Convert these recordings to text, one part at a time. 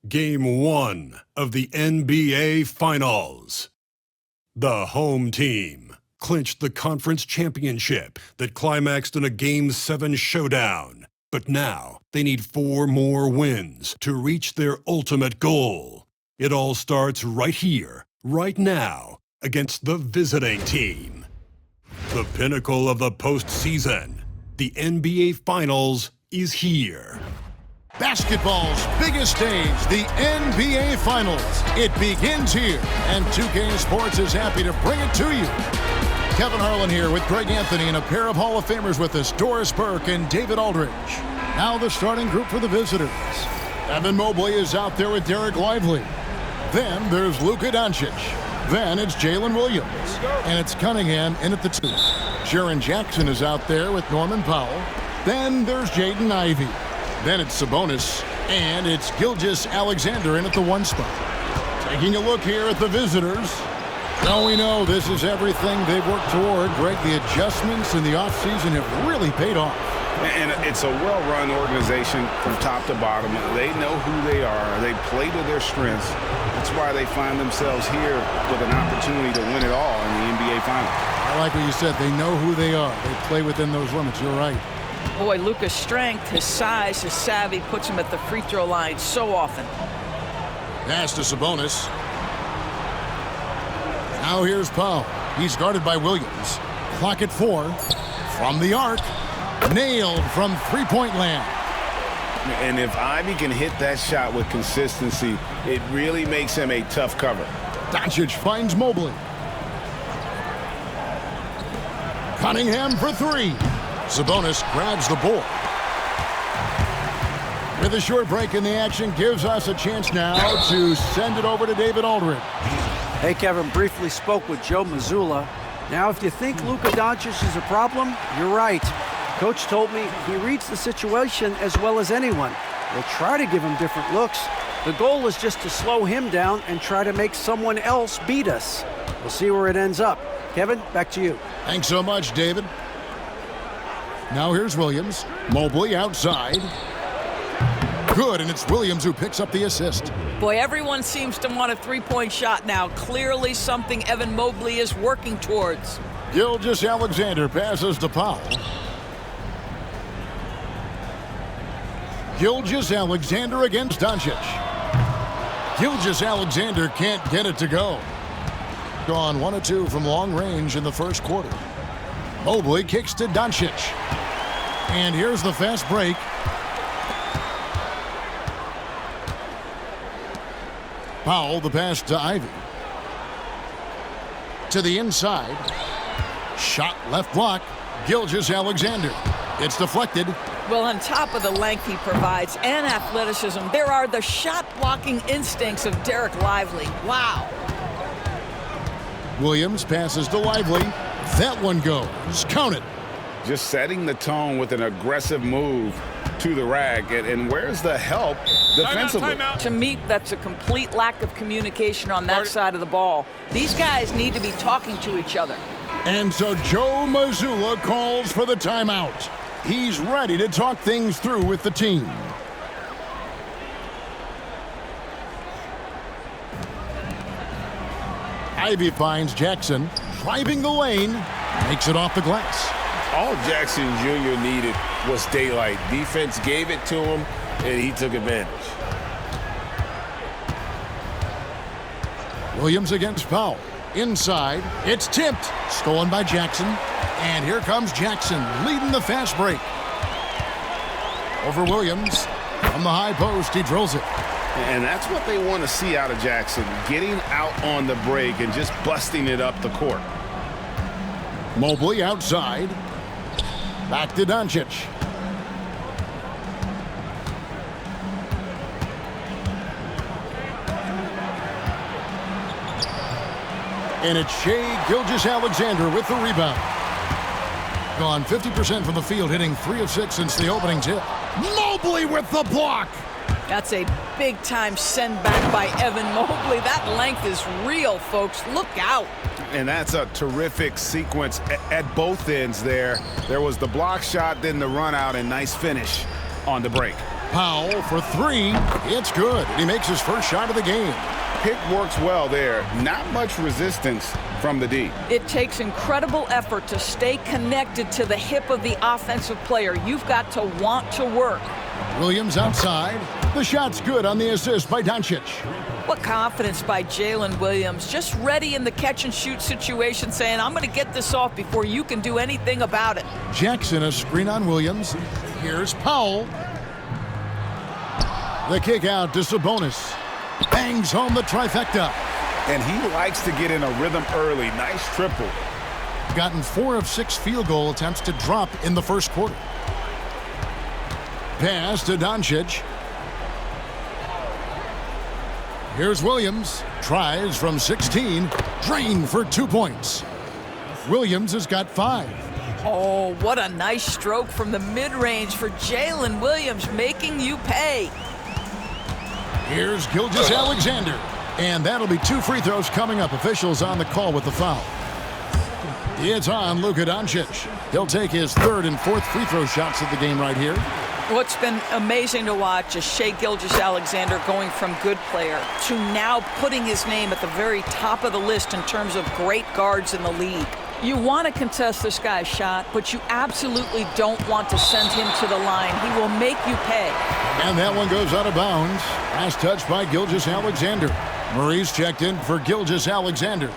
Game 1 of the NBA Finals. The home team clinched the conference championship that climaxed in a Game 7 showdown. But now they need 4 more wins to reach their ultimate goal. It all starts right here, right now, against the visiting team. The pinnacle of the postseason, the NBA Finals, is here. Basketball's biggest stage, the NBA Finals. It begins here, and 2K Sports is happy to bring it to you. Kevin Harlan here with Greg Anthony and a pair of Hall of Famers with us, Doris Burke and David Aldridge. Now the starting group for the visitors. Evan Mobley is out there with Derek Lively. Then there's Luka Doncic. Then it's Jalen Williams. And it's Cunningham in at the 2. Jaren Jackson is out there with Norman Powell. Then there's Jaden Ivey. Then it's Sabonis, and it's Gilgeous-Alexander in at the 1 spot. Taking a look here at the visitors. Now we know this is everything they've worked toward. Greg, the adjustments in the offseason have really paid off. And it's a well-run organization from top to bottom. They know who they are. They play to their strengths. That's why they find themselves here with an opportunity to win it all in the NBA Finals. I like what you said. They know who they are. They play within those limits. You're right. Boy, Luka's strength, his size, his savvy puts him at the free throw line so often. Pass to Sabonis. Now here's Powell. He's guarded by Williams. Clock at 4. From the arc. Nailed from three-point land. And if Ivy can hit that shot with consistency, it really makes him a tough cover. Doncic finds Mobley. Cunningham for 3. Sabonis grabs the board. With a short break in the action, gives us a chance now to send it over to David Aldridge. Hey, Kevin, briefly spoke with Joe Mazzulla. Now, if you think Luka Doncic is a problem, you're right. Coach told me he reads the situation as well as anyone. We'll try to give him different looks. The goal is just to slow him down and try to make someone else beat us. We'll see where it ends up. Kevin, back to you. Thanks so much, David. Now here's Williams. Mobley outside. Good, and it's Williams who picks up the assist. Boy, everyone seems to want a three-point shot now. Clearly something Evan Mobley is working towards. Gilgeous-Alexander passes to Powell. Gilgeous-Alexander against Doncic. Gilgeous-Alexander can't get it to go. Gone 1 of 2 from long range in the first quarter. Mobley kicks to Doncic. And here's the fast break. Powell, the pass to Ivy. To the inside. Shot left block. Gilgeous-Alexander. It's deflected. Well, on top of the length he provides and athleticism, there are the shot-blocking instincts of Derek Lively. Wow. Williams passes to Lively. That one goes. Count it. Just setting the tone with an aggressive move to the rack. And where's the help defensively? To me, that's a complete lack of communication on that side of the ball. These guys need to be talking to each other. And so Joe Mazzulla calls for the timeout. He's ready to talk things through with the team. Ivy finds Jackson, driving the lane, makes it off the glass. All Jackson Jr. needed was daylight. Defense gave it to him, and he took advantage. Williams against Powell. Inside, it's tipped. Stolen by Jackson. And here comes Jackson, leading the fast break. Over Williams. From the high post, he drills it. And that's what they want to see out of Jackson, getting out on the break and just busting it up the court. Mobley outside. Back to Doncic. And it's Shai Gilgeous-Alexander with the rebound. Gone 50% from the field, hitting 3 of 6 since the opening tip. Mobley with the block. That's a big-time send back by Evan Mobley. That length is real, folks. Look out. And that's a terrific sequence at both ends there. There was the block shot, then the run out, and nice finish on the break. Powell for three. It's good. And he makes his first shot of the game. Pick works well there. Not much resistance from the D. It takes incredible effort to stay connected to the hip of the offensive player. You've got to want to work. Williams outside. The shot's good on the assist by Doncic. What confidence by Jalen Williams. Just ready in the catch-and-shoot situation, saying, I'm going to get this off before you can do anything about it. Jackson, a screen on Williams. Here's Powell. The kick out to Sabonis. Bangs home the trifecta. And he likes to get in a rhythm early. Nice triple. Gotten 4 of 6 field goal attempts to drop in the first quarter. Pass to Doncic. Here's Williams. Tries from 16. Drained for 2 points. Williams has got 5. Oh, what a nice stroke from the mid-range for Jalen Williams, making you pay. Here's Gilgeous-Alexander. And that'll be 2 free throws coming up. Officials on the call with the foul. It's on Luka Doncic. He'll take his 3rd and 4th free throw shots of the game right here. What's been amazing to watch is Shai Gilgeous-Alexander going from good player to now putting his name at the very top of the list in terms of great guards in the league. You want to contest this guy's shot, but you absolutely don't want to send him to the line. He will make you pay. And that one goes out of bounds. Last touch by Gilgeous-Alexander. Murray's checked in for Gilgeous-Alexander.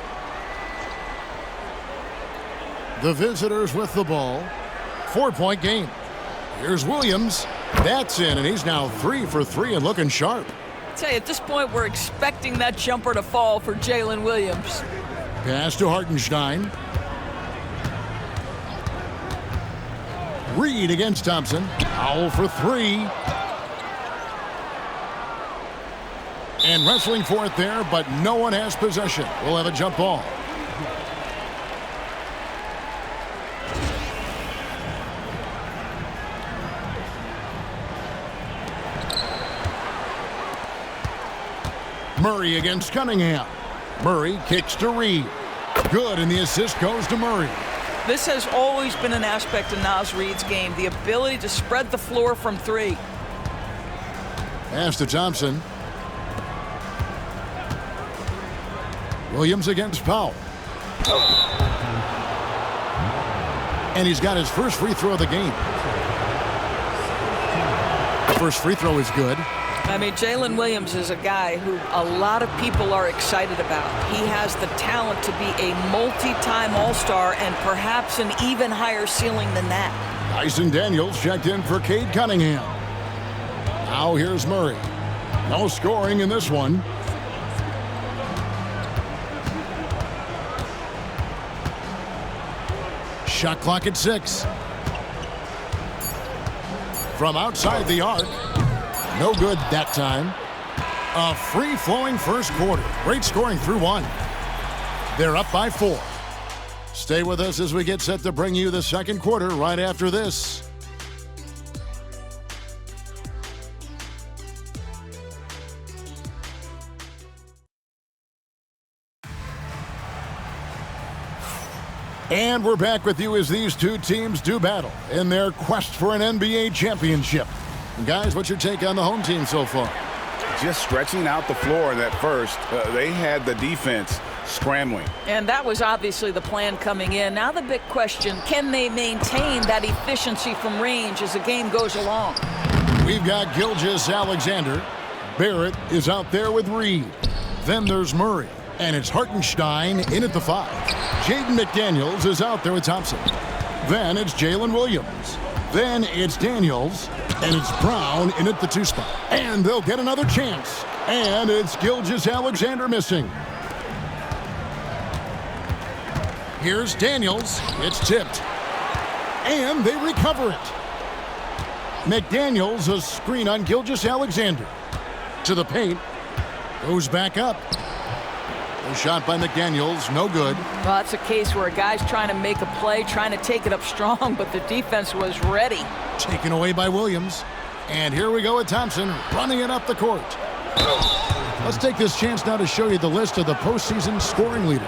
The visitors with the ball. 4-point game. Here's Williams. That's in, and he's now 3 for 3 and looking sharp. I tell you, at this point, we're expecting that jumper to fall for Jalen Williams. Pass to Hartenstein. Reed against Thompson. Powell for 3. And wrestling for it there, but no one has possession. We'll have a jump ball. Murray against Cunningham. Murray kicks to Reed. Good, and the assist goes to Murray. This has always been an aspect of Naz Reid's game, the ability to spread the floor from 3. Pass to Thompson. Williams against Powell. And he's got his first free throw of the game. The first free throw is good. I mean, Jalen Williams is a guy who a lot of people are excited about. He has the talent to be a multi-time All-Star and perhaps an even higher ceiling than that. Dyson Daniels checked in for Cade Cunningham. Now here's Murray. No scoring in this one. Shot clock at 6. From outside the arc. No good that time. A free-flowing first quarter. Great scoring through 1. They're up by 4. Stay with us as we get set to bring you the second quarter right after this. And we're back with you as these two teams do battle in their quest for an NBA championship. And guys, what's your take on the home team so far? Just stretching out the floor in that first. They had the defense scrambling. And that was obviously the plan coming in. Now the big question, can they maintain that efficiency from range as the game goes along? We've got Gilgeous-Alexander. Barrett is out there with Reed. Then there's Murray. And it's Hartenstein in at the 5. Jaden McDaniels is out there with Thompson. Then it's Jalen Williams. Then it's Daniels. And it's Brown in at the 2 spot. And they'll get another chance. And it's Gilgeous-Alexander missing. Here's Daniels. It's tipped. And they recover it. McDaniels, a screen on Gilgeous-Alexander. To the paint. Goes back up. A shot by McDaniels, no good. Well, that's a case where a guy's trying to make a play, trying to take it up strong, but the defense was ready. Taken away by Williams. And here we go with Thompson running it up the court. Let's take this chance now to show you the list of the postseason scoring leaders.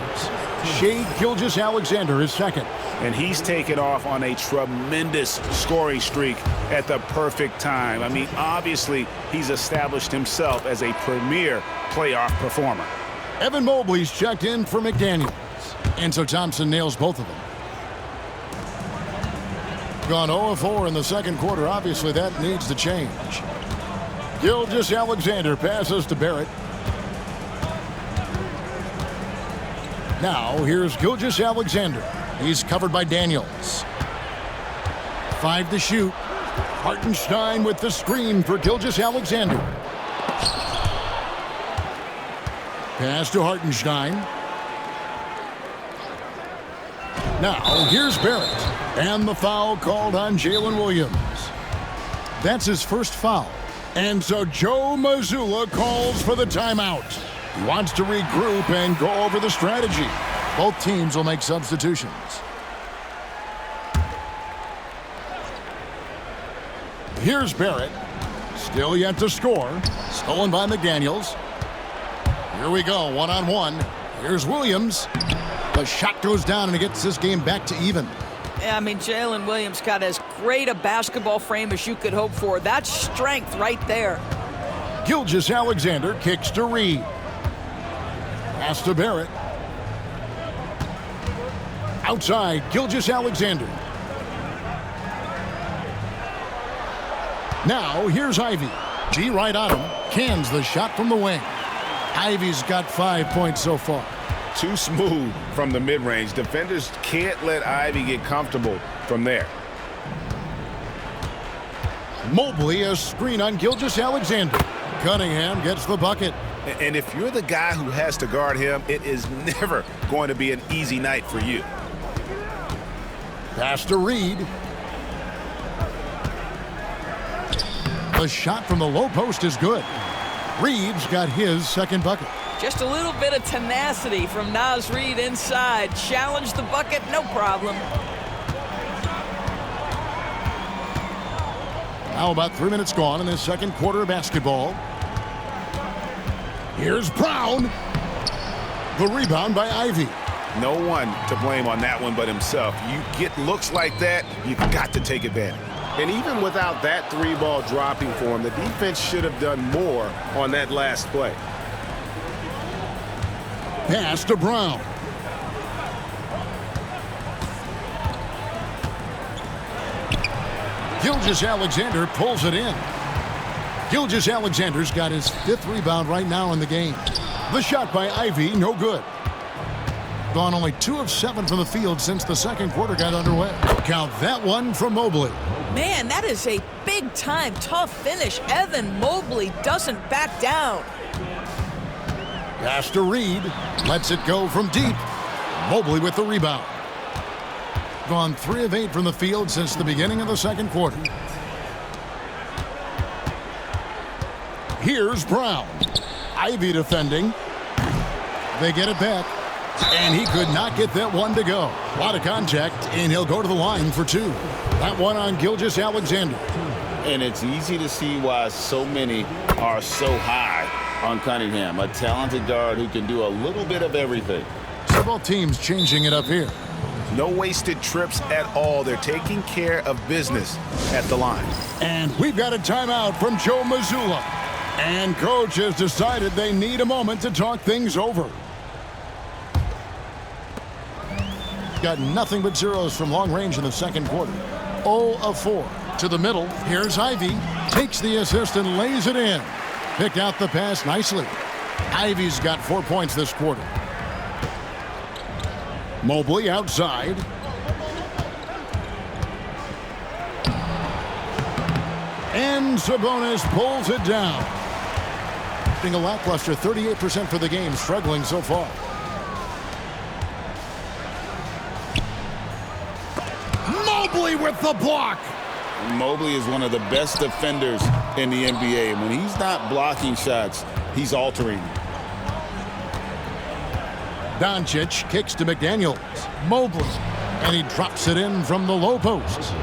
Shai Gilgeous-Alexander is second. And he's taken off on a tremendous scoring streak at the perfect time. I mean, obviously, he's established himself as a premier playoff performer. Evan Mobley's checked in for McDaniels. And so Thompson nails both of them. Gone 0-4 in the second quarter. Obviously, that needs to change. Gilgeous-Alexander passes to Barrett. Now, here's Gilgeous-Alexander. He's covered by Daniels. 5 to shoot. Hartenstein with the screen for Gilgeous-Alexander. Pass to Hartenstein. Now, here's Barrett. And the foul called on Jalen Williams. That's his first foul. And so Joe Mazzulla calls for the timeout. He wants to regroup and go over the strategy. Both teams will make substitutions. Here's Barrett. Still yet to score. Stolen by McDaniels. Here we go, one-on-one. Here's Williams. The shot goes down and it gets this game back to even. Yeah, I mean, Jalen Williams got as great a basketball frame as you could hope for. That's strength right there. Gilgeous-Alexander kicks to Reed. Pass to Barrett. Outside, Gilgeous-Alexander. Now, here's Ivy. G right on him. Cans the shot from the wing. Ivy's got 5 points so far. Too smooth from the mid-range. Defenders can't let Ivy get comfortable from there. Mobley, a screen on Gilgeous-Alexander. Cunningham gets the bucket. And if you're the guy who has to guard him, it is never going to be an easy night for you. Pass to Reed. The shot from the low post is good. Reed's got his second bucket. Just a little bit of tenacity from Naz Reid inside. Challenge the bucket, no problem. Now about 3 minutes gone in the second quarter of basketball. Here's Brown. The rebound by Ivy. No one to blame on that one but himself. You get looks like that, you've got to take advantage. And even without that three ball dropping for him, the defense should have done more on that last play. Pass to Brown. Gilgeous-Alexander pulls it in. Gilgeous-Alexander's got his 5th rebound right now in the game. The shot by Ivy, no good. Gone only 2 of 7 from the field since the second quarter got underway. Count that one from Mobley. Man, that is a big-time tough finish. Evan Mobley doesn't back down. Pass to Reed. Lets it go from deep. Mobley with the rebound. Gone 3 of 8 from the field since the beginning of the second quarter. Here's Brown. Ivy defending. They get it back. And he could not get that one to go. A lot of contact, and he'll go to the line for 2. That one on Gilgeous-Alexander. And it's easy to see why so many are so high on Cunningham, a talented guard who can do a little bit of everything. So both teams changing it up here. No wasted trips at all. They're taking care of business at the line. And we've got a timeout from Joe Mazzulla. And coach has decided they need a moment to talk things over. Got nothing but zeros from long range in the second quarter. 0 of 4. To the middle. Here's Ivy. Takes the assist and lays it in. Picked out the pass nicely. Ivy's got 4 points this quarter. Mobley outside. And Sabonis pulls it down. Being a lackluster 38% for the game, struggling so far. Mobley with the block. Mobley is one of the best defenders in the NBA. And when he's not blocking shots, he's altering. Doncic kicks to McDaniels. Mobley. And he drops it in from the low post.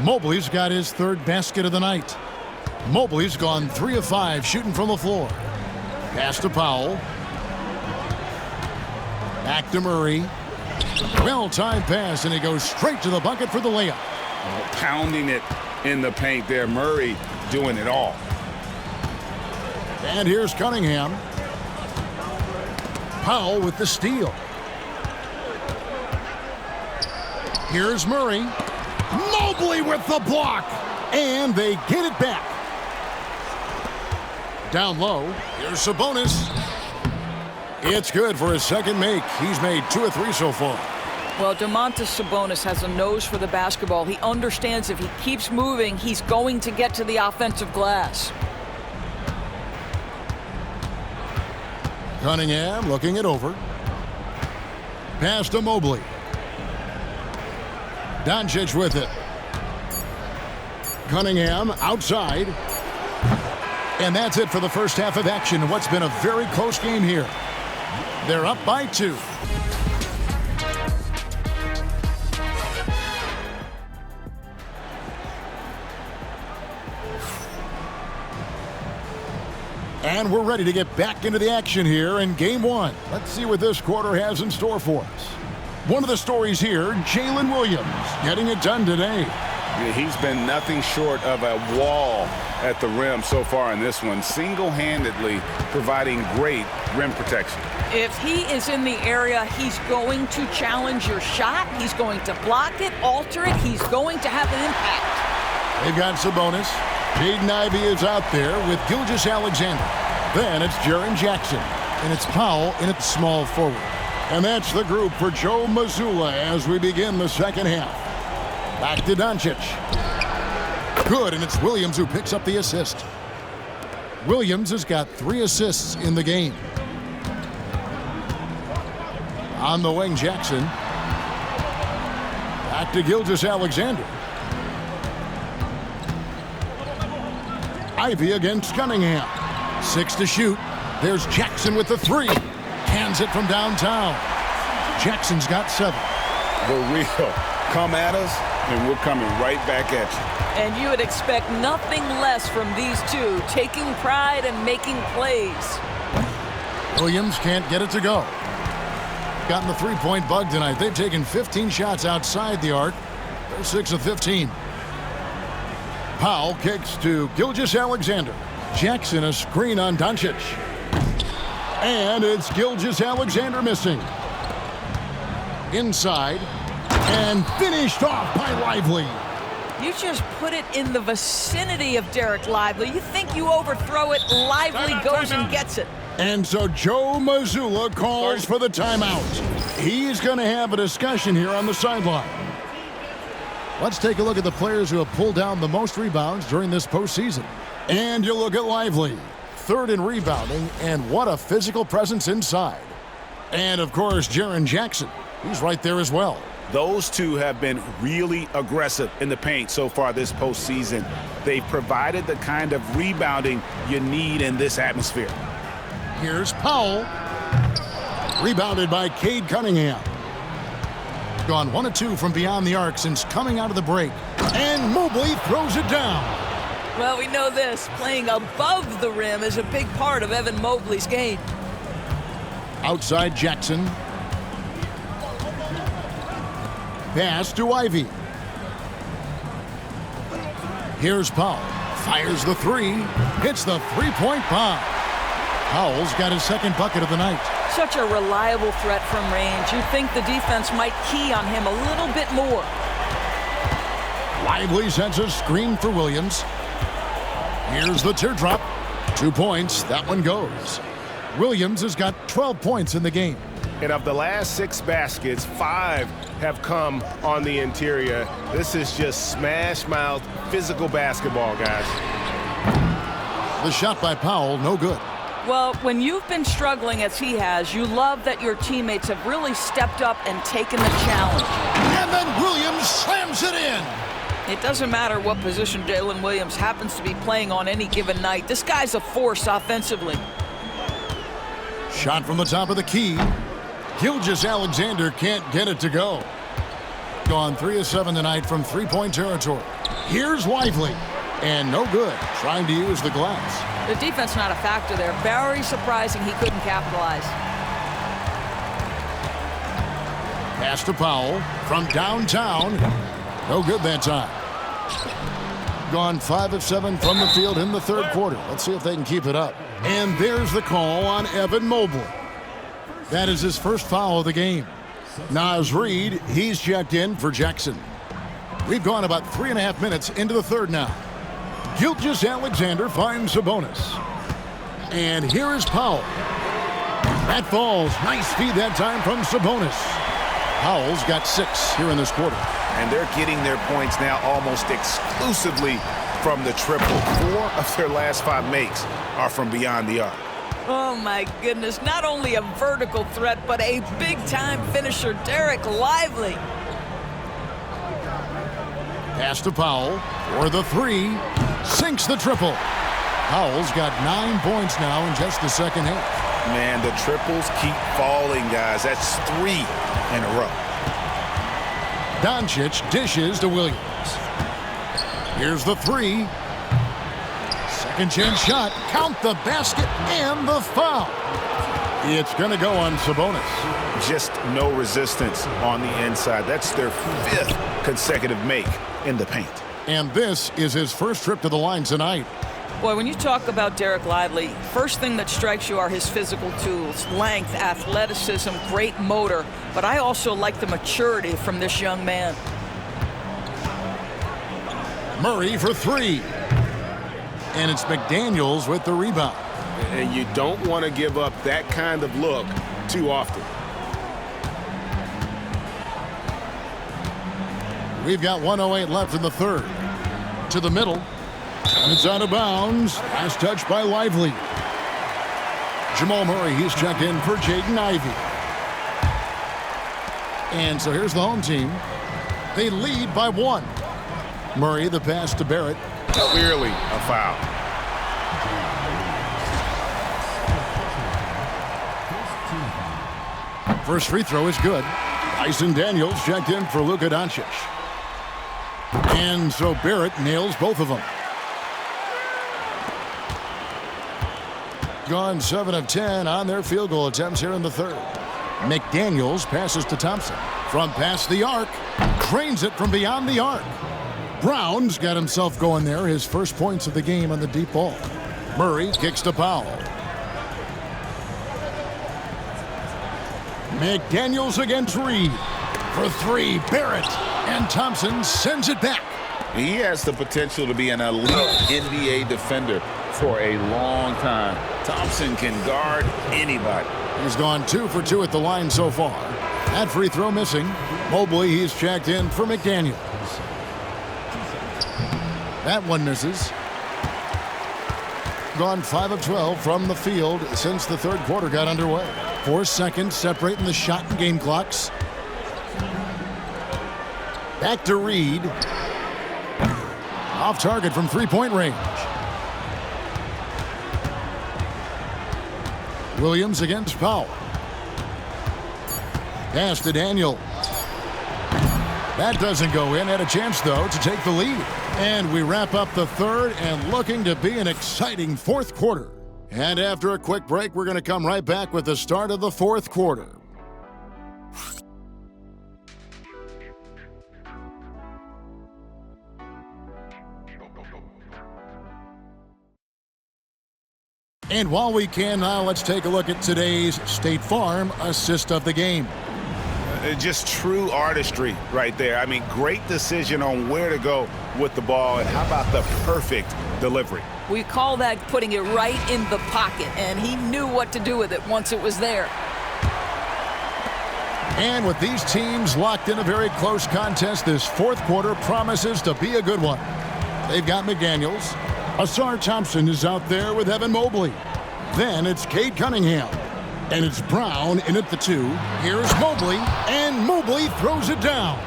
Mobley's got his 3rd basket of the night. Mobley's gone 3 of 5 shooting from the floor. Pass to Powell. Back to Murray. Well-timed pass, and he goes straight to the bucket for the layup. Pounding it in the paint there. Murray doing it all. And here's Cunningham. Powell with the steal. Here's Murray. Mobley with the block. And they get it back. Down low. Here's Sabonis. It's good for his second make. He's made 2 of 3 so far. Well, Domantas Sabonis has a nose for the basketball. He understands if he keeps moving, he's going to get to the offensive glass. Cunningham looking it over. Pass to Mobley. Doncic with it. Cunningham outside. And that's it for the first half of action in what's been a very close game here. They're up by 2. And we're ready to get back into the action here in Game 1. Let's see what this quarter has in store for us. One of the stories here, Jalen Williams getting it done today. Yeah, he's been nothing short of a wall at the rim so far in this one, single-handedly providing great rim protection. If he is in the area, he's going to challenge your shot. He's going to block it, alter it. He's going to have an impact. They've got Sabonis. Jaden Ivey is out there with Gilgeous-Alexander. Then it's Jaren Jackson. And it's Powell in at small forward. And that's the group for Joe Mazzulla as we begin the second half. Back to Doncic. Good, and it's Williams who picks up the assist. Williams has got 3 assists in the game. On the wing, Jackson. Back to Gilgeous-Alexander. Ivey against Cunningham. 6 to shoot. There's Jackson with the 3. Hands it from downtown. Jackson's got 7. For real. Come at us, and we're coming right back at you. And you would expect nothing less from these two, taking pride and making plays. Williams can't get it to go. Gotten the 3-point bug tonight. They've taken 15 shots outside the arc. They're 6 of 15. Powell kicks to Gilgeous-Alexander. Jackson a screen on Doncic. And it's Gilgeous-Alexander missing. Inside. And finished off by Lively. You just put it in the vicinity of Derek Lively. You think you overthrow it, Lively goes and gets it. And so Joe Mazzulla calls for the timeout. He's going to have a discussion here on the sideline. Let's take a look at the players who have pulled down the most rebounds during this postseason. And you look at Lively, 3rd in rebounding, and what a physical presence inside. And, of course, Jaren Jackson. He's right there as well. Those two have been really aggressive in the paint so far this postseason. They've provided the kind of rebounding you need in this atmosphere. Here's Powell. Rebounded by Cade Cunningham. Gone 1 of 2 from beyond the arc since coming out of the break. And Mobley throws it down. Well, we know this. Playing above the rim is a big part of Evan Mobley's game. Outside Jackson. Pass to Ivey. Here's Powell. Fires the 3. Hits the 3-point bomb. Powell's got his 2nd bucket of the night. Such a reliable threat from range. You'd think the defense might key on him a little bit more. Lively sends a screen for Williams. Here's the teardrop. 2 points. That one goes. Williams has got 12 points in the game. And of the last 6 baskets, 5 have come on the interior. This is just smash-mouth physical basketball, guys. The shot by Powell, no good. Well, when you've been struggling as he has, you love that your teammates have really stepped up and taken the challenge. And then Williams slams it in. It doesn't matter what position Jalen Williams happens to be playing on any given night. This guy's a force offensively. Shot from the top of the key. Gilgeous-Alexander can't get it to go. Gone 3 of 7 tonight from 3-point territory. Here's Lively. And no good. Trying to use the glass. The defense not a factor there. Very surprising he couldn't capitalize. Pass to Powell from downtown. No good that time. Gone 5 of 7 from the field in the third quarter. Let's see if they can keep it up. And there's the call on Evan Mobley. That is his first foul of the game. Naz Reid, he's checked in for Jackson. We've gone about 3.5 minutes into the third now. Gilgeous-Alexander finds Sabonis. And here is Powell. That falls. Nice feed that time from Sabonis. Powell's got 6 here in this quarter. And they're getting their points now almost exclusively from the triple. 4 of their last 5 makes are from beyond the arc. Oh, my goodness. Not only a vertical threat, but a big-time finisher, Derek Lively. Pass to Powell for the 3. Sinks the triple. Powell's got 9 points now in just the second half. Man, the triples keep falling, guys. That's 3 in a row. Doncic dishes to Williams. Here's the 3. Second chance shot. Count the basket and the foul. It's going to go on Sabonis. Just no resistance on the inside. That's their 5th consecutive make in the paint. And this is his first trip to the line tonight. Boy, when you talk about Derek Lively, first thing that strikes you are his physical tools, length, athleticism, great motor. But I also like the maturity from this young man. Murray for 3. And it's McDaniels with the rebound. And you don't want to give up that kind of look too often. We've got 1:08 left in the third. To the middle. And it's out of bounds. Last touch by Lively. Jamal Murray, he's checked in for Jaden Ivey. And so here's the home team. They lead by 1. Murray, the pass to Barrett. Clearly a foul. First free throw is good. Dyson Daniels checked in for Luka Doncic. And so Barrett nails both of them. Gone 7 of 10 on their field goal attempts here in the third. McDaniels passes to Thompson. From past the arc. Drains it from beyond the arc. Brown's got himself going there. His first points of the game on the deep ball. Murray kicks to Powell. McDaniels against Reid. For 3, Barrett. And Thompson sends it back. He has the potential to be an elite NBA defender for a long time. Thompson can guard anybody. He's gone 2 for 2 at the line so far. That free throw missing. Mobley, he's checked in for McDaniels. That one misses. Gone 5 of 12 from the field since the third quarter got underway. 4 seconds separating the shot and game clocks. Back to Reid. Off target from 3-point range. Williams against Powell. Pass to Daniel. That doesn't go in. Had a chance, though, to take the lead. And we wrap up the third and looking to be an exciting fourth quarter. And after a quick break, we're going to come right back with the start of the fourth quarter. And while we can now, let's take a look at today's State Farm assist of the game. Just true artistry right there. I mean, great decision on where to go with the ball, and how about the perfect delivery? We call that putting it right in the pocket, and he knew what to do with it once it was there. And with these teams locked in a very close contest, this fourth quarter promises to be a good one. They've got McDaniels. Asar Thompson is out there with Evan Mobley. Then it's Cade Cunningham. And it's Brown in at the 2. Here's Mobley, and Mobley throws it down.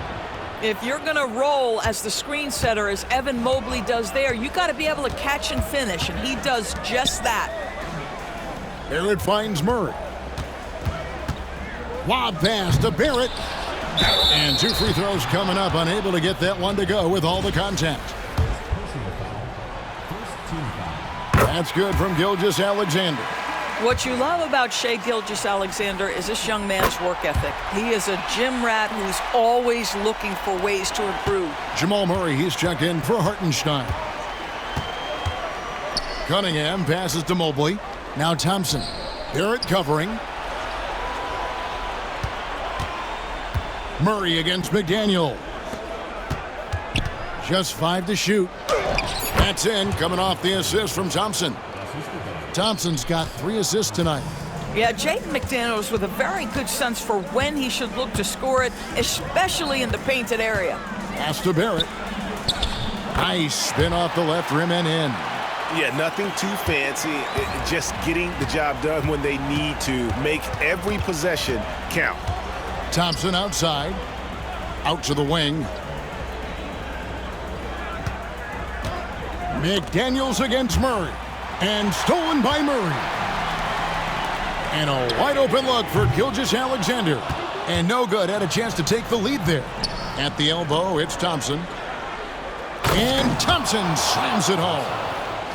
If you're going to roll as the screen setter as Evan Mobley does there, you got to be able to catch and finish, and he does just that. Barrett finds Murray. Lob pass to Barrett. And 2 free throws coming up, unable to get that one to go with all the contact. That's good from Gilgeous-Alexander. What you love about Shai Gilgeous-Alexander is this young man's work ethic. He is a gym rat who's always looking for ways to improve. Jamal Murray, he's checked in for Hartenstein. Cunningham passes to Mobley. Now Thompson. Barrett covering. Murray against McDaniel. Just 5 to shoot. That's in, coming off the assist from Thompson. Thompson's got 3 assists tonight. Yeah, Jaden McDaniels with a very good sense for when he should look to score it, especially in the painted area. Pass to Barrett. Nice spin off the left rim and in. Yeah, nothing too fancy. Just getting the job done when they need to. Make every possession count. Thompson outside. Out to the wing. McDaniels against Murray. And stolen by Murray. And a wide open look for Gilgeous-Alexander. And no good. Had a chance to take the lead there. At the elbow, it's Thompson. And Thompson slams it home.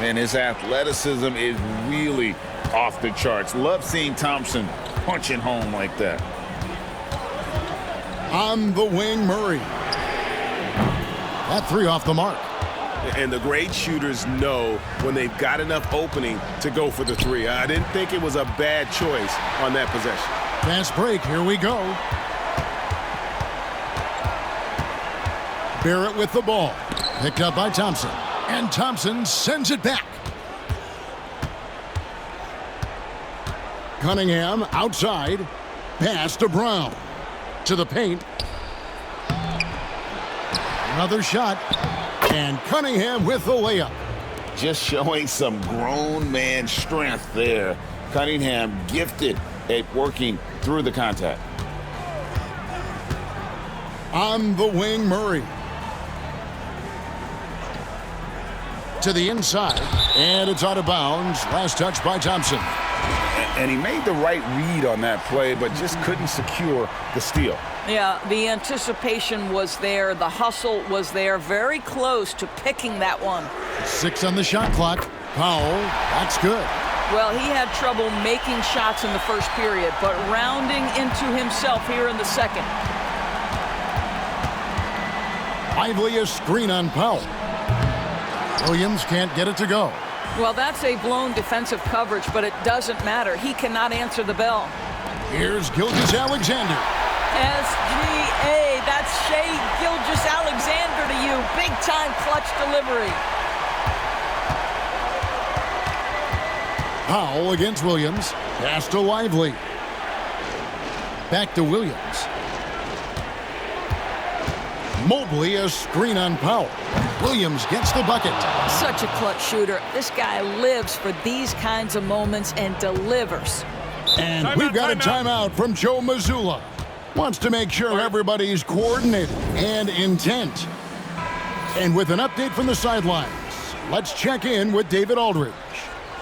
And his athleticism is really off the charts. Love seeing Thompson punching home like that. On the wing, Murray. That 3 off the mark. And the great shooters know when they've got enough opening to go for the 3. I didn't think it was a bad choice on that possession. Fast break, here we go. Barrett with the ball. Picked up by Thompson. And Thompson sends it back. Cunningham outside. Pass to Brown. To the paint. Another shot. And Cunningham with the layup. Just showing some grown man strength there. Cunningham gifted at working through the contact. On the wing, Murray. To the inside. And it's out of bounds. Last touch by Thompson. And he made the right read on that play, but just couldn't secure the steal. Yeah, the anticipation was there. The hustle was there. Very close to picking that one. 6 on the shot clock. Powell, that's good. Well, he had trouble making shots in the first period, but rounding into himself here in the second. Lively a screen on Powell. Williams can't get it to go. Well, that's a blown defensive coverage, but it doesn't matter. He cannot answer the bell. Here's Gilgeous-Alexander. SGA, that's Shai Gilgeous-Alexander to you. Big-time clutch delivery. Powell against Williams. Pass to Lively. Back to Williams. Mobley a screen on Powell. Williams gets the bucket. Such a clutch shooter. This guy lives for these kinds of moments and delivers. And we've got a timeout from Joe Mazzulla. Wants to make sure everybody's coordinated and intent. And with an update from the sidelines, let's check in with David Aldridge.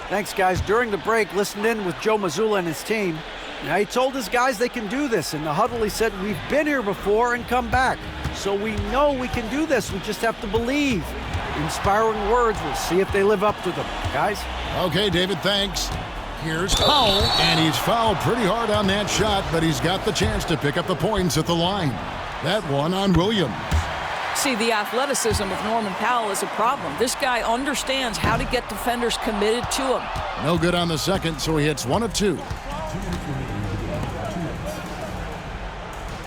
Thanks, guys. During the break, listened in with Joe Mazzulla and his team. Now, he told his guys they can do this. In the huddle, he said, we've been here before and come back. So we know we can do this. We just have to believe. Inspiring words. We'll see if they live up to them. Guys? Okay, David, thanks. Here's Powell, and he's fouled pretty hard on that shot, but he's got the chance to pick up the points at the line. That one on Williams. See, the athleticism of Norman Powell is a problem. This guy understands how to get defenders committed to him. No good on the second, so he hits 1 of 2.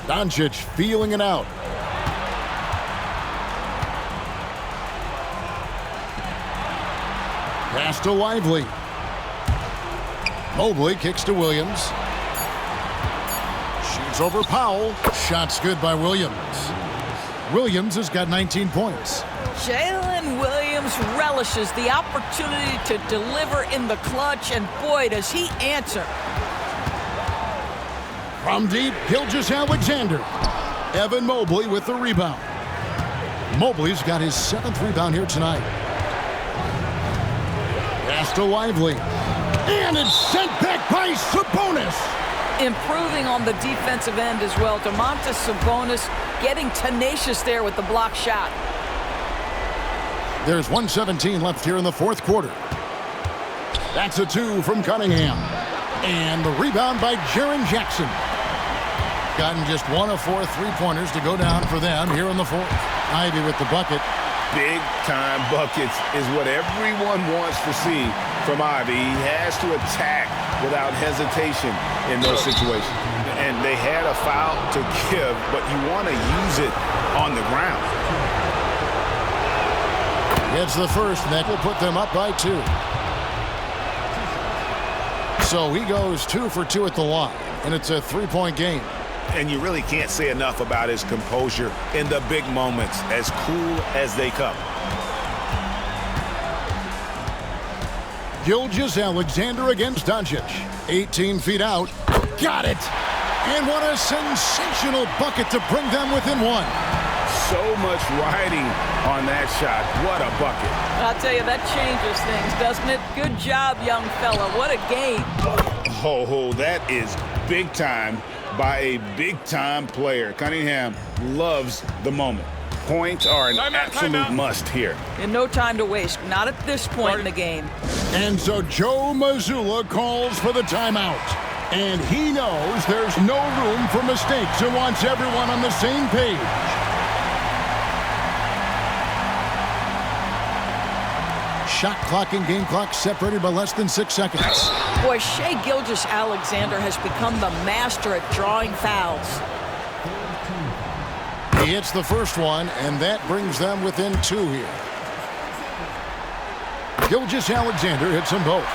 Doncic feeling it out. Pass to Lively. Mobley kicks to Williams. Shoots over Powell. Shot's good by Williams. Williams has got 19 points. Jalen Williams relishes the opportunity to deliver in the clutch, and boy, does he answer. From deep, Gilgeous-Alexander. Evan Mobley with the rebound. Mobley's got his 7th rebound here tonight. Pass to Lively. And it's sent back by Sabonis. Improving on the defensive end as well. Domantas Sabonis getting tenacious there with the block shot. There's 1:17 left here in the 4th quarter. That's a 2 from Cunningham. And the rebound by Jaren Jackson. Gotten just 1 of 4 3-pointers to go down for them here in the fourth. Ivy with the bucket. Big-time buckets is what everyone wants to see from Ivy. He has to attack without hesitation in those situations. And they had a foul to give, but you want to use it on the ground. It's the first, and that will put them up by 2. So he goes 2 for 2 at the line, and it's a 3-point game. And you really can't say enough about his composure in the big moments, as cool as they come. Gilgeous-Alexander against Doncic. 18 feet out. Got it! And what a sensational bucket to bring them within 1. So much riding on that shot. What a bucket. I'll tell you, that changes things, doesn't it? Good job, young fella. What a game. Oh, that is big time by a big-time player. Cunningham loves the moment. Points are an absolute must here. And no time to waste. Not at this point in the game. And so Joe Mazzulla calls for the timeout. And he knows there's no room for mistakes and wants everyone on the same page. Shot clock and game clock separated by less than 6 seconds. Boy, Shai Gilgeous-Alexander has become the master at drawing fouls. He hits the first one, and that brings them within 2 here. Gilgeous-Alexander hits them both.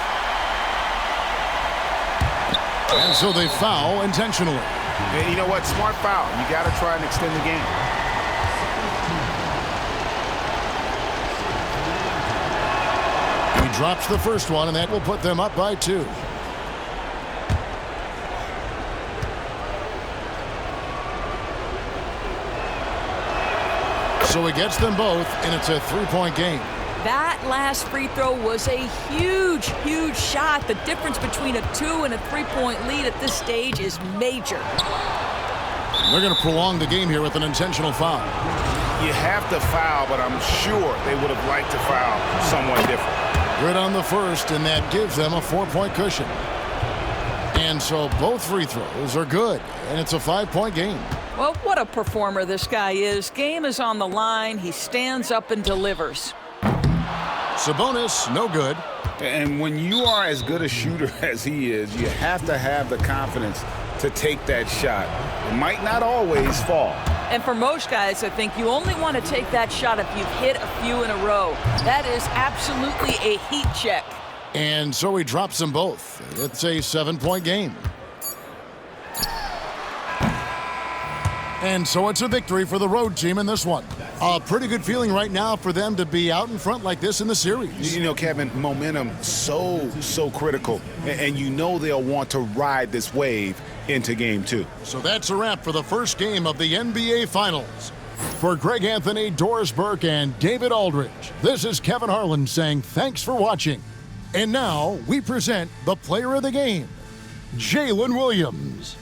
And so they foul intentionally. And you know what? Smart foul. You got to try and extend the game. He drops the first one, and that will put them up by 2. So he gets them both, and it's a 3-point game. That last free throw was a huge, huge shot. The difference between a 2 and a 3-point lead at this stage is major. They're going to prolong the game here with an intentional foul. You have to foul, but I'm sure they would have liked to foul someone different. Good on the first, and that gives them a 4-point cushion. And so both free throws are good, and it's a 5-point game. Well, what a performer this guy is. Game is on the line. He stands up and delivers. Sabonis, no good. And when you are as good a shooter as he is, you have to have the confidence to take that shot. It might not always fall. And for most guys, I think you only want to take that shot if you've hit a few in a row. That is absolutely a heat check. And so he drops them both. It's a 7-point game. And so it's a victory for the road team in this one. A pretty good feeling right now for them to be out in front like this in the series. You know, Kevin, momentum so critical. And you know they'll want to ride this wave into game 2. So that's a wrap for the first game of the NBA Finals. For Greg Anthony, Doris Burke, and David Aldridge, this is Kevin Harlan saying thanks for watching. And now we present the player of the game, Jalen Williams.